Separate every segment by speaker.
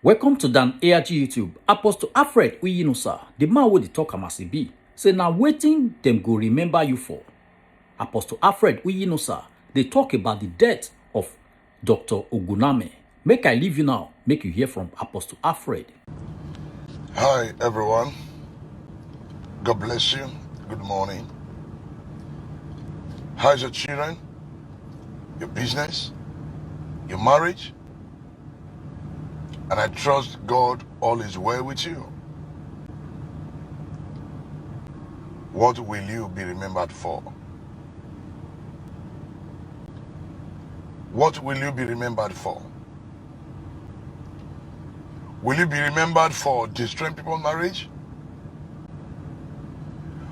Speaker 1: Welcome to Dan ARG YouTube. Apostle Alfred Uyinosa, the man wey dey talk am as e be, say na wetin dem go remember you for. Apostle Alfred Uyinosa dey talk about the death of Dr. Oguname. Make I leave you now, make you hear from Apostle Alfred.
Speaker 2: Hi everyone, God bless you, good morning. How's your children, your business, your marriage? And I trust God all is well with you. What will you be remembered for? What will you be remembered for? Will you be remembered for destroying people's marriage?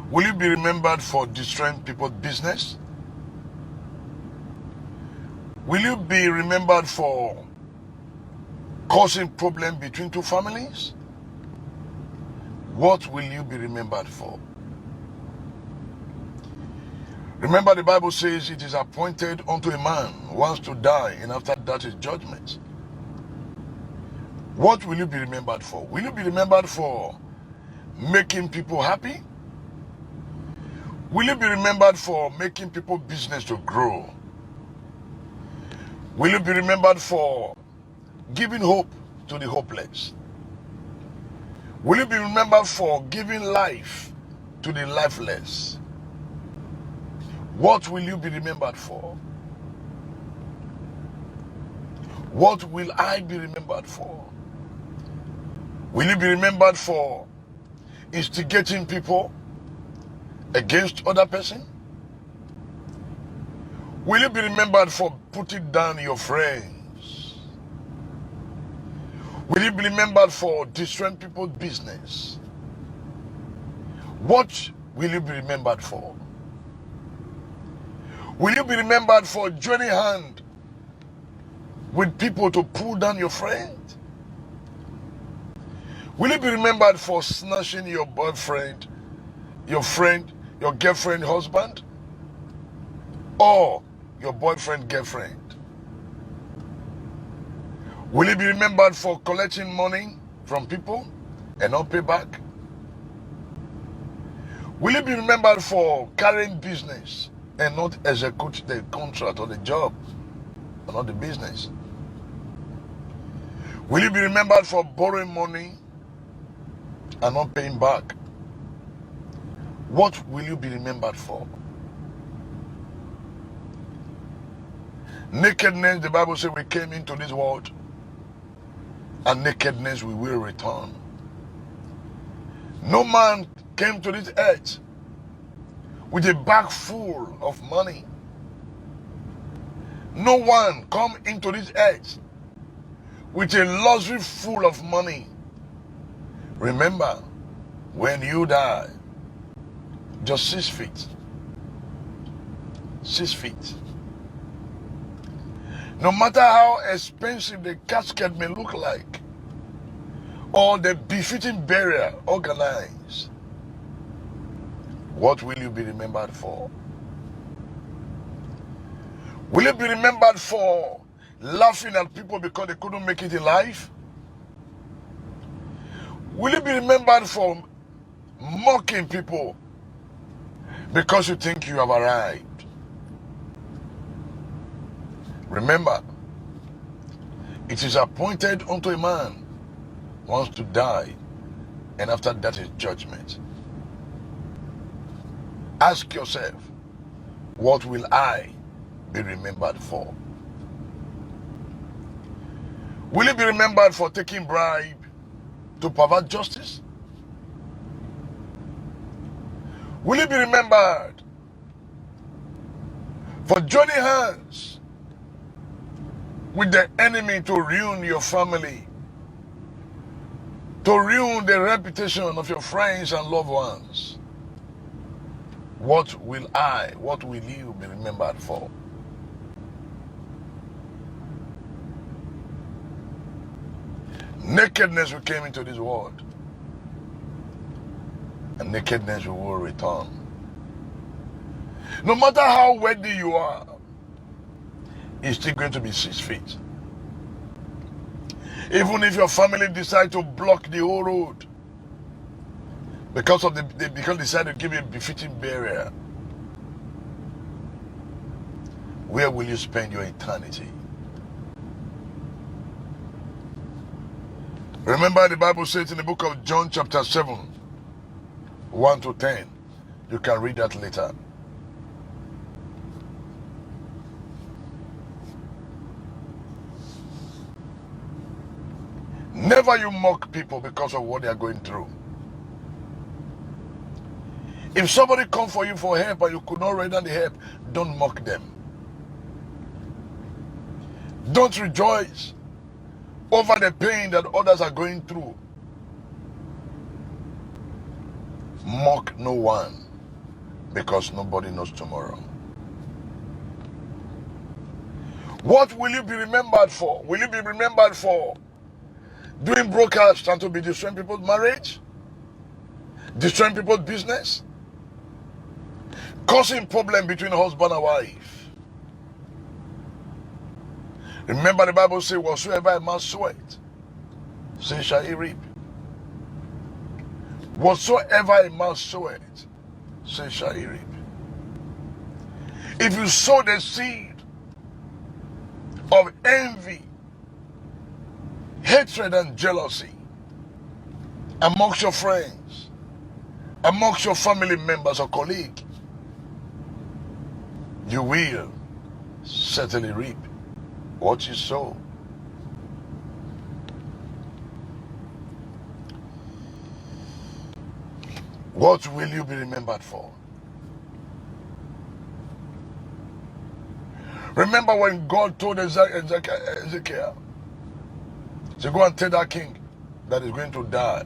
Speaker 2: Will you be remembered for destroying people's business? Will you be remembered for causing problem between two families? What will you be remembered for? Remember, the Bible says it is appointed unto a man once to die, and after that is judgment. What will you be remembered for? Will you be remembered for making people happy? Will you be remembered for making people's business to grow? Will you be remembered for giving hope to the hopeless? Will you be remembered for giving life to the lifeless? What will you be remembered for? What will I be remembered for? Will you be remembered for instigating people against other person? Will you be remembered for putting down your friends? Will you be remembered for destroying people's business? What will you be remembered for? Will you be remembered for joining hand with people to pull down your friend? Will you be remembered for snatching your boyfriend, your friend, your girlfriend, husband, or your boyfriend, girlfriend? Will you be remembered for collecting money from people and not pay back? Will you be remembered for carrying business and not execute the contract or the job, or not the business? Will you be remembered for borrowing money and not paying back? What will you be remembered for? Nakedness, the Bible says we came into this world, and nakedness we will return. No man came to this earth with a bag full of money. No one come into this earth with a luxury full of money. Remember, when you die, just 6 feet. 6 feet. No matter how expensive the casket may look like, or the befitting burial organized, what will you be remembered for? Will you be remembered for laughing at people because they couldn't make it in life? Will you be remembered for mocking people because you think you have arrived? Remember, it is appointed unto a man once to die, and after that is judgment. Ask yourself, what will I be remembered for? Will you be remembered for taking bribe to pervert justice? Will you be remembered for joining hands with the enemy to ruin your family, to ruin the reputation of your friends and loved ones? What will you be remembered for? Nakedness we came into this world, and nakedness we will return. No matter how wealthy you are, it's still going to be 6 feet. Even if your family decide to block the whole road because they decide to give you a befitting burial, where will you spend your eternity? Remember, the Bible says in the book of John chapter 7, 1 to 10. You can read that later. Never you mock people because of what they are going through. If somebody comes for you for help and you could not render the help, don't mock them. Don't rejoice over the pain that others are going through. Mock no one, because nobody knows tomorrow. What will you be remembered for? Will you be remembered for doing broadcasts and to be destroying people's marriage? Destroying people's business? Causing problem between husband and wife? Remember, the Bible says, whatsoever a man soweth, so shall he reap. Whatsoever a man soweth, so shall he reap. If you sow the seed of envy, hatred and jealousy amongst your friends, amongst your family members or colleagues, you will certainly reap what you sow. What will you be remembered for? Remember when God told Ezekiel to go and tell that king that he's going to die.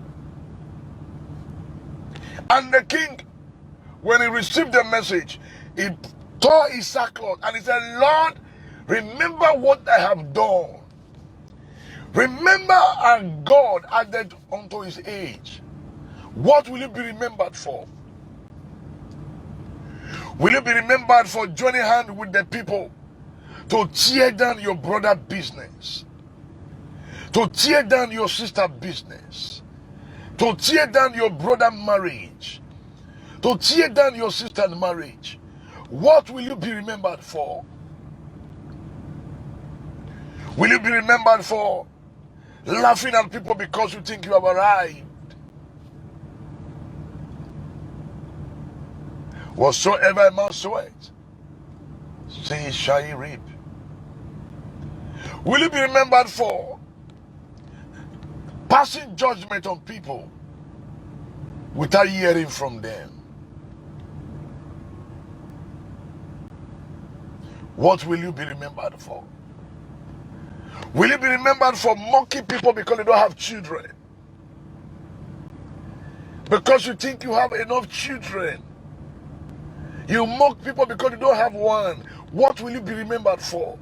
Speaker 2: And the king, when he received the message, he tore his sackcloth and he said, Lord, remember what I have done. Remember, and God added unto his age. What will you be remembered for? Will you be remembered for joining hands with the people to tear down your brother business, to tear down your sister business, to tear down your brother marriage, to tear down your sister's marriage? What will you be remembered for? Will you be remembered for laughing at people because you think you have arrived? Whatsoever a man soweth, so shall he reap. Will you be remembered for passing judgment on people without hearing from them? What will you be remembered for? Will you be remembered for mocking people because they don't have children? Because you think you have enough children. You mock people because you don't have one. What will you be remembered for?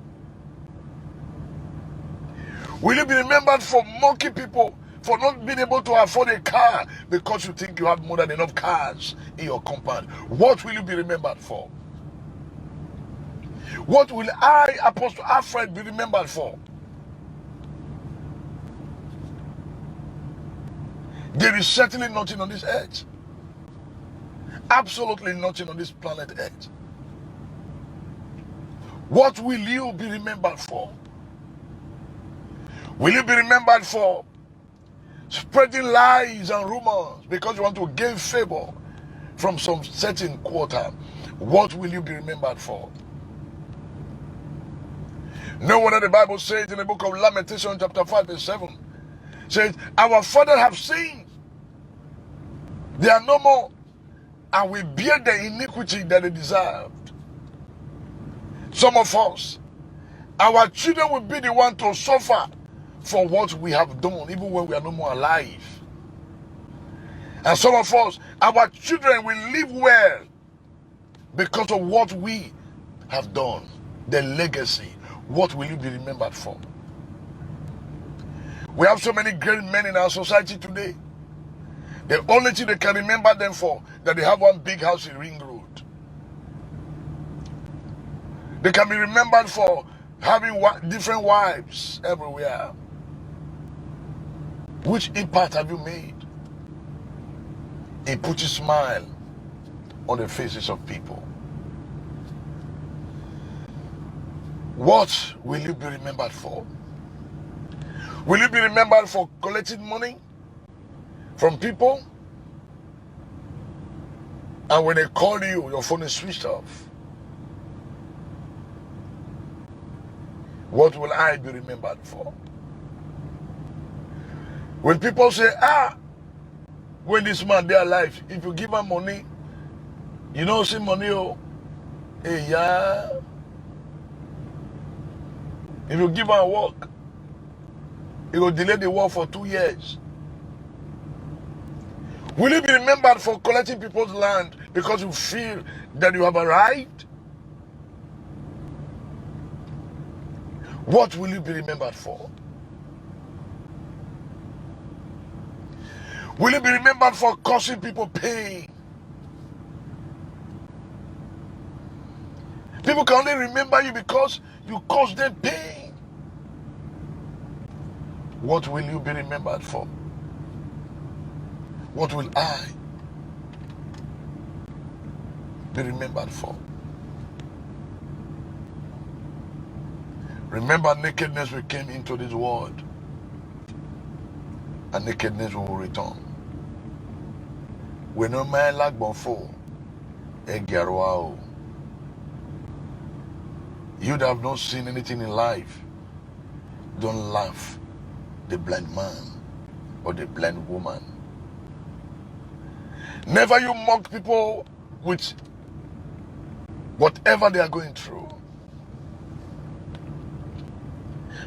Speaker 2: Will you be remembered for mocking people for not being able to afford a car because you think you have more than enough cars in your compound? What will you be remembered for? What will I, Apostle Alfred, be remembered for? There is certainly nothing on this earth. Absolutely nothing on this planet Earth. What will you be remembered for? Will you be remembered for spreading lies and rumors because you want to gain favor from some certain quarter? What will you be remembered for? Know what the Bible says in the book of Lamentation chapter 5 verse 7? Says, our fathers have sinned. They are no more, and we bear the iniquity that they deserved. Some of us, our children will be the one to suffer for what we have done, even when we are no more alive. And some of us, our children will live well because of what we have done. The legacy. What will you be remembered for? We have so many great men in our society today. The only thing they can remember them for, that they have one big house in Ring Road. They can be remembered for having different wives everywhere. Which impact have you made in putting smile on the faces of people? What will you be remembered for? Will you be remembered for collecting money from people, and when they call you, your phone is switched off? What will I be remembered for? When people say, when this man they alive, if you give him money, you don't see money, oh, hey, yeah. If you give him work, he will delay the work for 2 years. Will you be remembered for collecting people's land because you feel that you have arrived? What will you be remembered for? Will you be remembered for causing people pain? People can only remember you because you caused them pain. What will you be remembered for? What will I be remembered for? Remember, nakedness we came into this world, and nakedness we will return. We no man like before. You that have not seen anything in life, don't laugh the blind man or the blind woman. Never you mock people with whatever they are going through.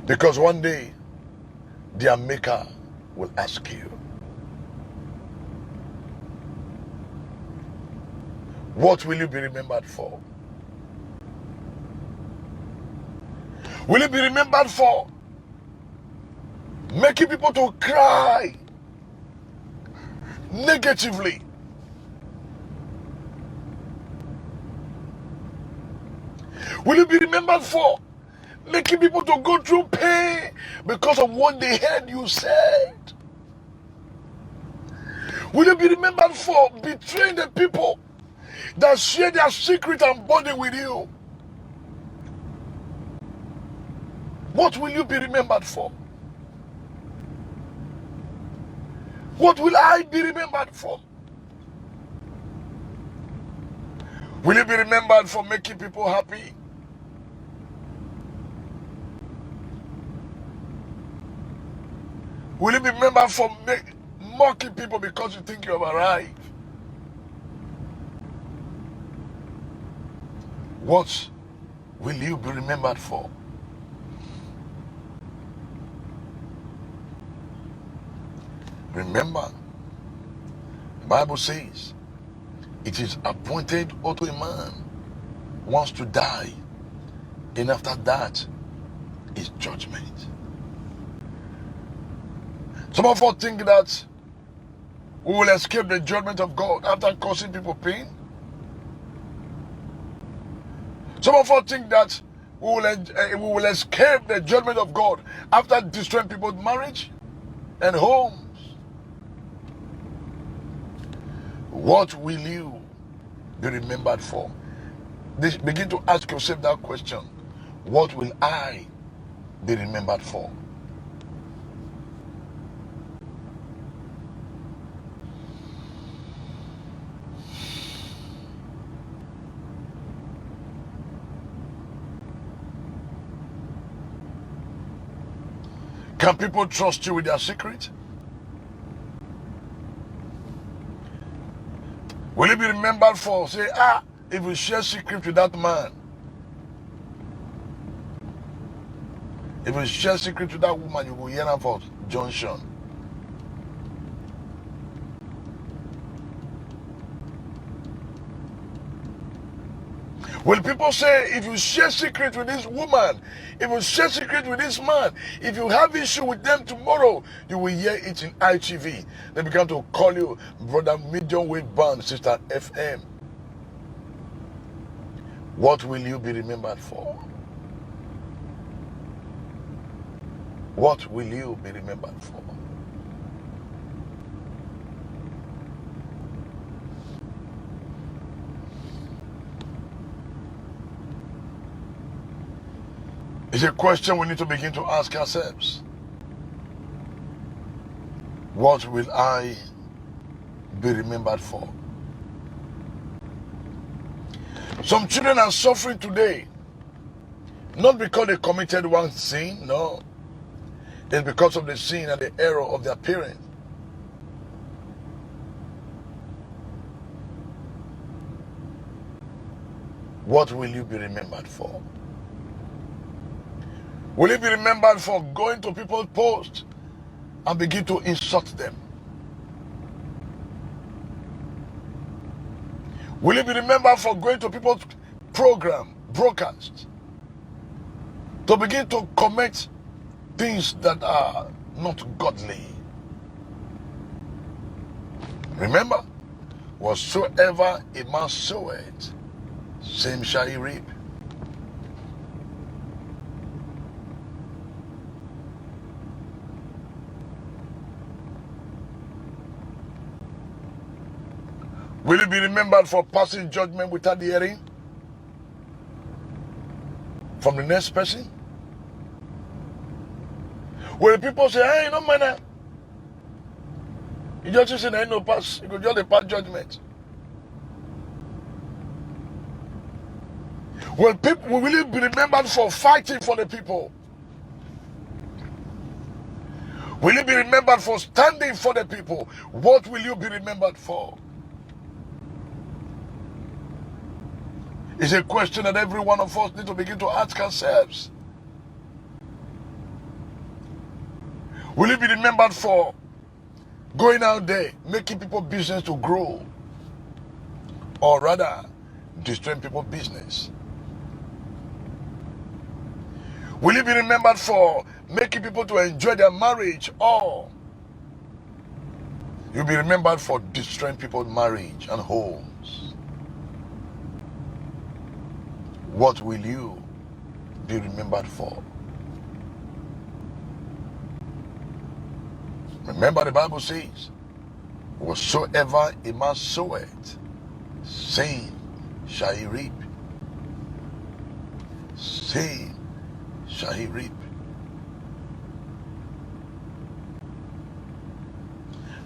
Speaker 2: Because one day, their maker will ask you, what will you be remembered for? Will you be remembered for making people to cry negatively? Will you be remembered for making people to go through pain because of what they heard you said? Will you be remembered for betraying the people that share their secret and body with you? What will you be remembered for? What will I be remembered for? Will you be remembered for making people happy? Will you be remembered for mocking people because you think you have arrived? What will you be remembered for? Remember, the Bible says, it is appointed unto a man once to die, and after that is judgment. Some of us think that we will escape the judgment of God after causing people pain. Some of us think that we will escape the judgment of God after destroying people's marriage and homes. What will you be remembered for? Begin to ask yourself that question. What will I be remembered for? Can people trust you with their secret? Will you be remembered for, say, if you share secret with that man, if you share secret with that woman, you will hear her for junction. Will people say, if you share secret with this woman, if you share secret with this man, if you have issue with them tomorrow, you will hear it in ITV. They began to call you brother medium wave band, sister FM. What will you be remembered for? What will you be remembered for? It's a question we need to begin to ask ourselves. What will I be remembered for? Some children are suffering today, not because they committed one sin, no. It's because of the sin and the error of their parents. What will you be remembered for? Will you be remembered for going to people's posts and begin to insult them? Will you be remembered for going to people's program, broadcast, to begin to commit things that are not godly? Remember, whatsoever a man soweth, same shall he reap. Will you be remembered for passing judgment without hearing from the next person? Will people say, hey, no man, you just say, no pass, you could just pass judgment? Will you be remembered for fighting for the people? Will you be remembered for standing for the people? What will you be remembered for? It's a question that every one of us need to begin to ask ourselves. Will you be remembered for going out there, making people's business to grow? Or rather, destroying people's business? Will you be remembered for making people to enjoy their marriage? Or you'll be remembered for destroying people's marriage and homes? What will you be remembered for? Remember, the Bible says, whatsoever a man soweth, same shall he reap. Same shall he reap.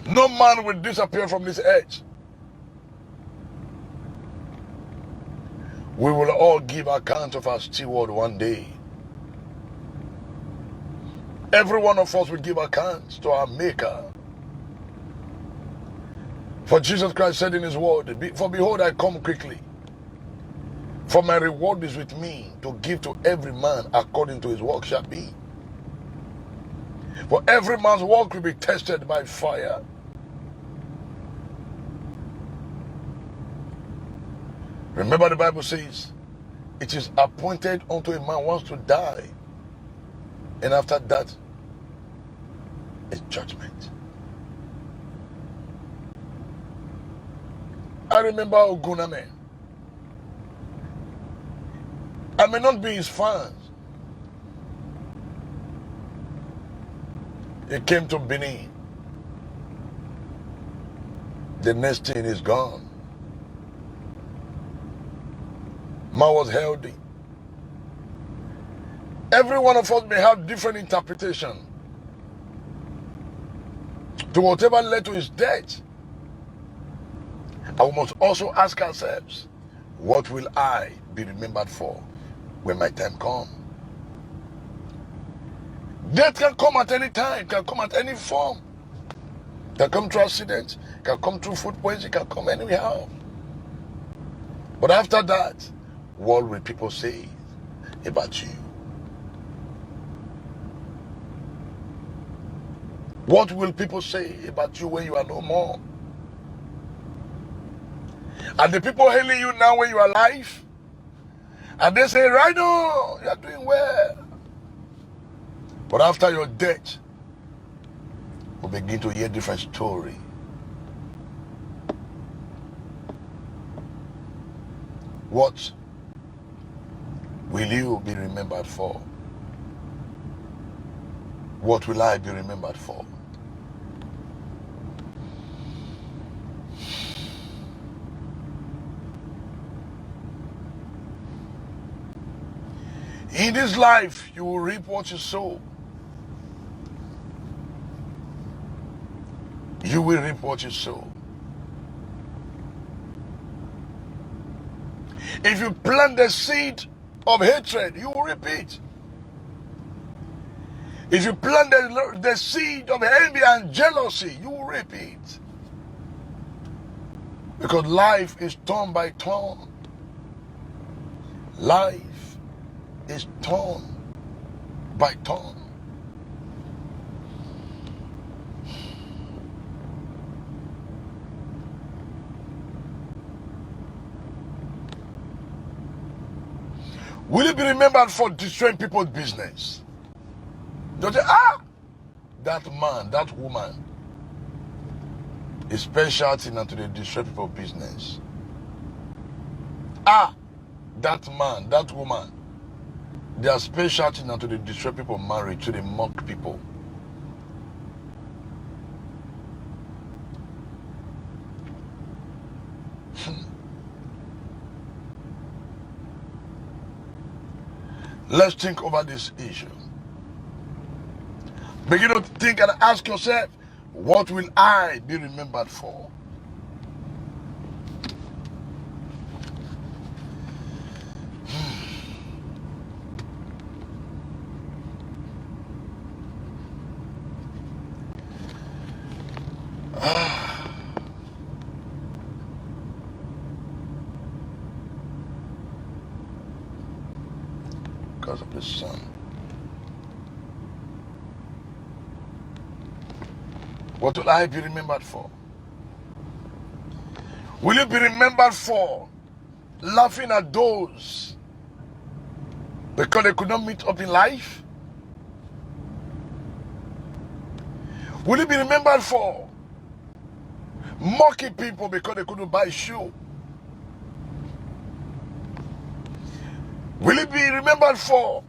Speaker 2: No man will disappear from this earth. We will all give account of our steward one day. Every one of us will give account to our Maker. For Jesus Christ said in his word, for behold, I come quickly. For my reward is with me to give to every man according to his work shall be. For every man's work will be tested by fire. Remember, the Bible says, it is appointed unto a man once to die, and after that is judgment. I remember Oguname. I may not be his fan. He came to Benin. The next thing is gone. Man was healthy. Every one of us may have different interpretation to whatever led to his death. And we must also ask ourselves, what will I be remembered for when my time comes? Death can come at any time, can come at any form. Can come through accidents, can come through food poisoning, can come anyhow. But after that, what will people say about you? What will people say about you when you are no more? Are the people hailing you now when you are alive? And they say, right on, you are doing well. But after your death, we'll begin to hear different story. What will you be remembered for? What will I be remembered for? In this life, you will reap what you sow. You will reap what you sow. If you plant the seed of hatred, you will reap it. If you plant the seed of envy and jealousy, you will reap it. Because life is turn by turn. Life is turn by turn. Will you be remembered for destroying people's business? Don't say, that man, that woman is specialty now to destroy people's business. That man, that woman, they are specialty now to destroy people's marriage, to mock people. Let's think over this issue. Begin to think and ask yourself, what will I be remembered for? Because of the sun. What will I be remembered for? Will you be remembered for laughing at those because they could not meet up in life? Will you be remembered for mocking people because they couldn't buy a shoe? Will you be remembered for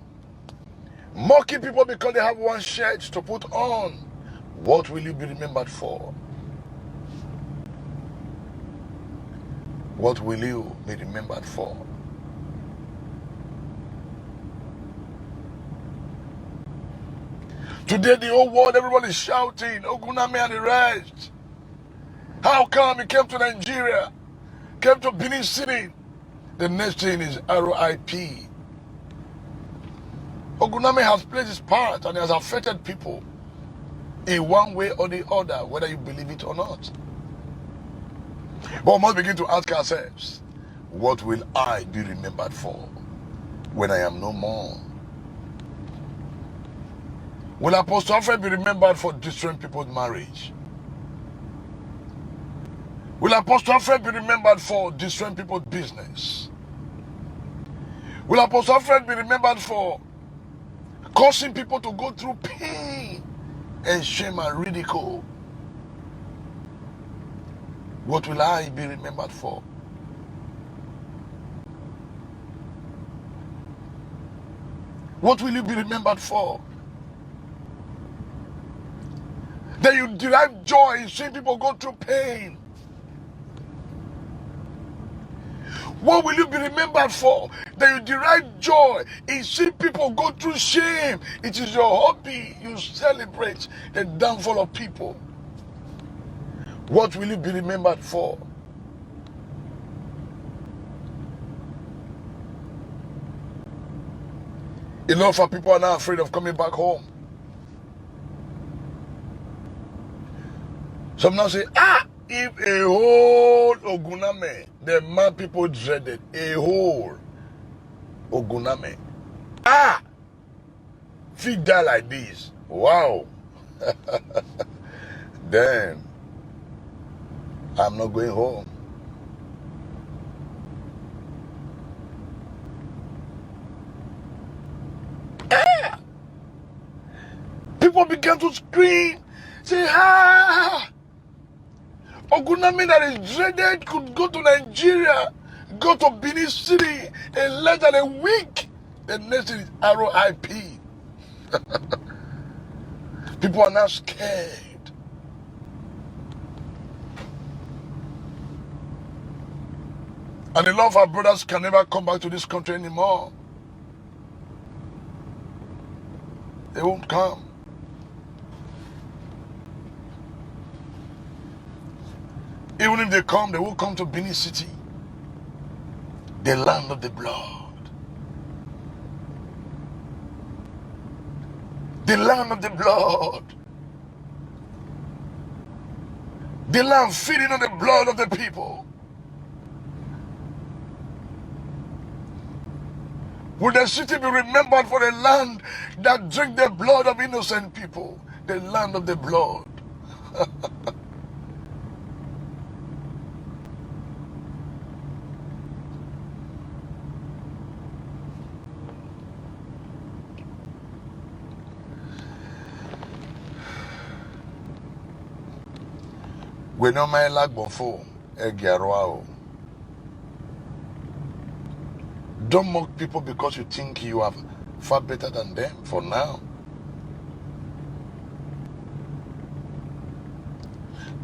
Speaker 2: mocking people because they have one shirt to put on? What will you be remembered for? What will you be remembered for? Today the whole world, everybody is shouting, Oguname and the rest. How come he came to Nigeria, came to Benin City? The next thing is RIP. Oguname has played his part and has affected people in one way or the other, whether you believe it or not. But we must begin to ask ourselves, what will I be remembered for when I am no more? Will Apostle Alfred be remembered for destroying people's marriage? Will Apostle Alfred be remembered for destroying people's business? Will Apostle Alfred be remembered for causing people to go through pain and shame and ridicule? What will I be remembered for? What will you be remembered for? That you derive joy in seeing people go through pain. What will you be remembered for? That you derive joy in seeing people go through shame. It is your hobby. You celebrate the downfall of people. What will you be remembered for? A lot of people are now afraid of coming back home. Some now say, if a whole Oguname, the man people dreaded, a whole Oguname, if he die like this, wow, then I'm not going home. People began to scream, say, Oguname that is dreaded could go to Nigeria, go to Benin City in less than a week. The next thing is RIP. People are now scared. And a lot of our brothers can never come back to this country anymore. They won't come. Even if they come, they won't come to Benin City, the land of the blood. The land of the blood. The land feeding on the blood of the people. Will the city be remembered for a land that drink the blood of innocent people? The land of the blood. We know my lag before. Don't mock people because you think you are far better than them for now.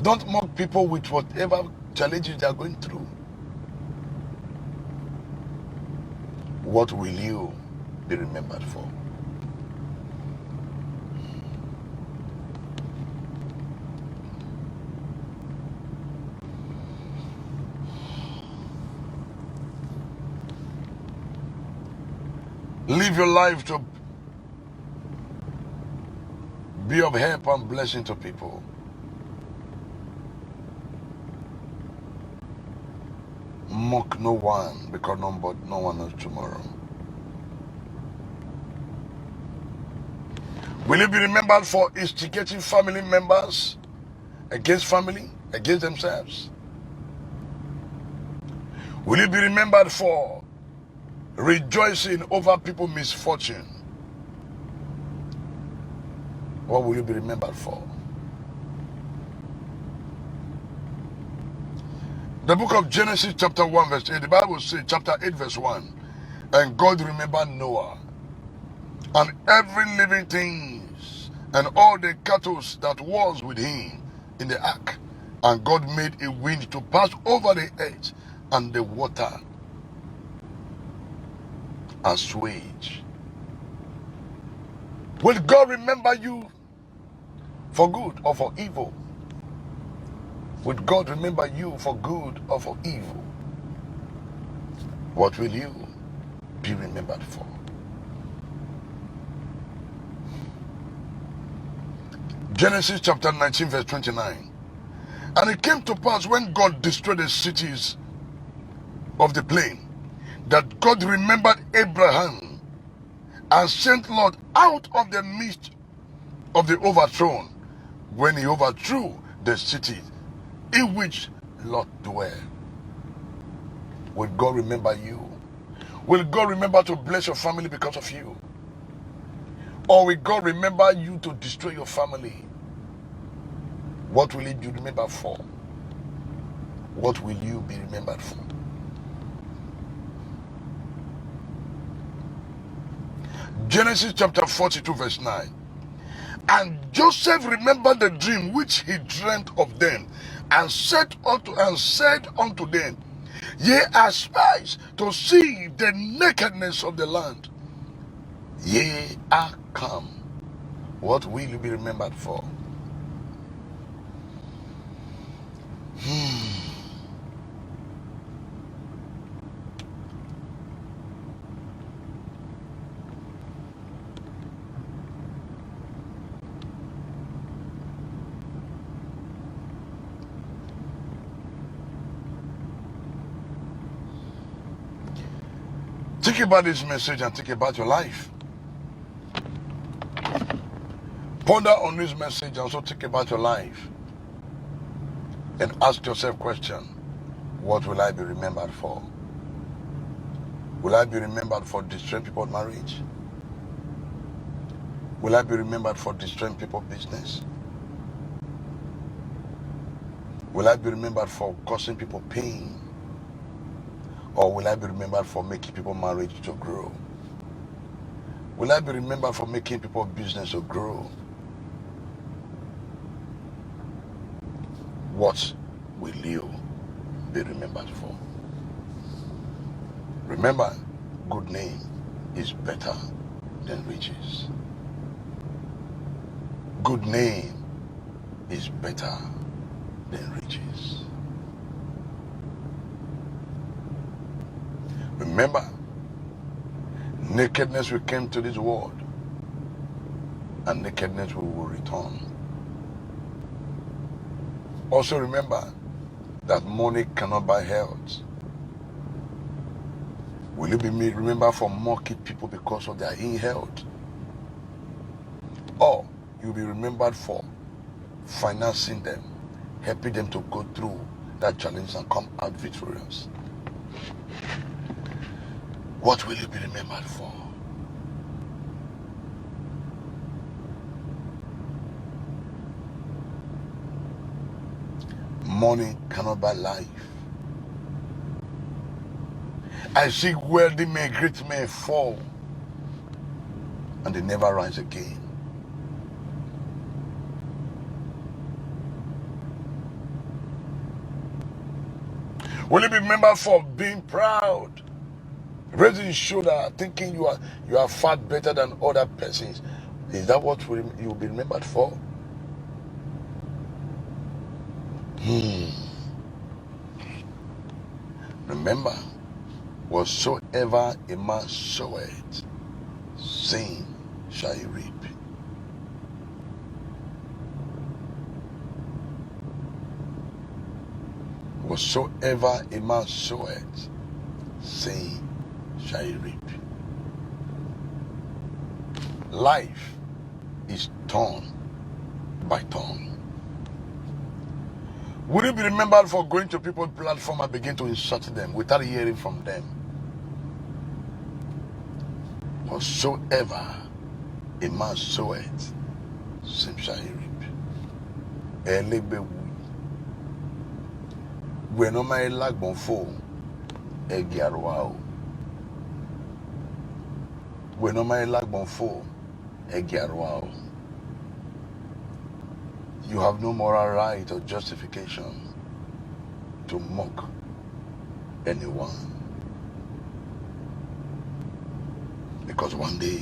Speaker 2: Don't mock people with whatever challenges they are going through. What will you be remembered for? Live your life to be of help and blessing to people. Mock no one because no one knows tomorrow. Will you be remembered for instigating family members against family, against themselves? Will you be remembered for rejoicing over people's misfortune? What will you be remembered for? The book of Genesis chapter 1 verse 8, the Bible says, chapter 8 verse 1, and God remembered Noah and every living things and all the cattle that was with him in the ark. And God made a wind to pass over the earth, and the water assuaged. Will God remember you for good or for evil? Would God remember you for good or for evil? What will you be remembered for? Genesis chapter 19 verse 29. And it came to pass when God destroyed the cities of the plain, that God remembered Abraham and sent Lot out of the midst of the overthrown, when he overthrew the cities in which Lot dwelt. Will God remember you? Will God remember to bless your family because of you? Or will God remember you to destroy your family? What will you be remembered for? What will you be remembered for? Genesis chapter 42 verse 9. And Joseph remembered the dream which he dreamt of them, and said unto them, Ye are spies to see the nakedness of the land. Ye are come. What will you be remembered for? Think about this message and think about your life. Ponder on this message and also think about your life. And ask yourself question, what will I be remembered for? Will I be remembered for destroying people's marriage? Will I be remembered for destroying people's business? Will I be remembered for causing people pain? Or will I be remembered for making people's marriage to grow? Will I be remembered for making people's business to grow? What will you be remembered for? Remember, good name is better than riches. good name is better than riches. Remember, nakedness we came to this world, and nakedness we will return. Also remember that money cannot buy health. Will you be remembered for mocking people because of their ill health? Or you'll be remembered for financing them, helping them to go through that challenge and come out victorious? What will you be remembered for? Money cannot buy life. I see wealthy men, great men fall, and they never rise again. Will you be remembered for being proud, raising your shoulder, thinking you are far better than other persons? Is that what you will be remembered for? Remember, whatsoever a man soweth, same shall he reap. Whatsoever a man soweth, same shall he reap. Life is turn by turn. Will you be remembered for going to people's platform and begin to insult them without hearing from them? Whatsoever a man soweth, same shall he reap. Elebewu. Bueno ma elagbon fo, egiarwa. Bueno ma elagbon fo, egiarwa. You have no moral right or justification to mock anyone. Because one day,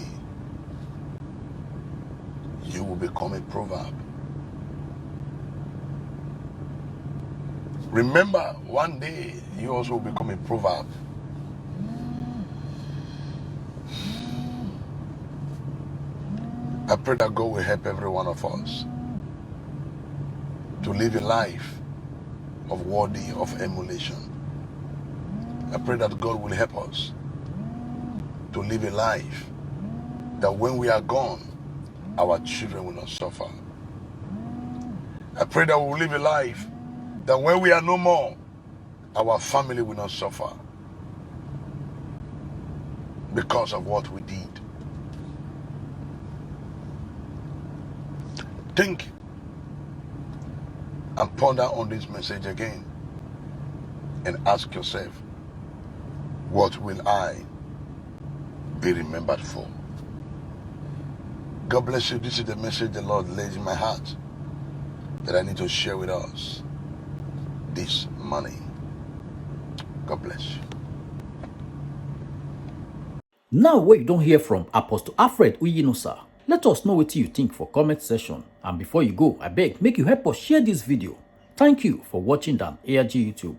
Speaker 2: you will become a proverb. Remember, one day, you also will become a proverb. I pray that God will help every one of us to live a life of worthy of emulation. I pray that God will help us to live a life that when we are gone, our children will not suffer. I pray that we will live a life that when we are no more, our family will not suffer because of what we did. Think and ponder on this message again and ask yourself, what will I be remembered for? God bless you. This is the message the Lord lays in my heart that I need to share with us this morning. God bless you.
Speaker 1: Now wey you don hear from Apostle Alfred Uyinosa, let us know what you think for comment section. And before you go, abeg make you help us share this video. Thank you for watching down ARG YouTube.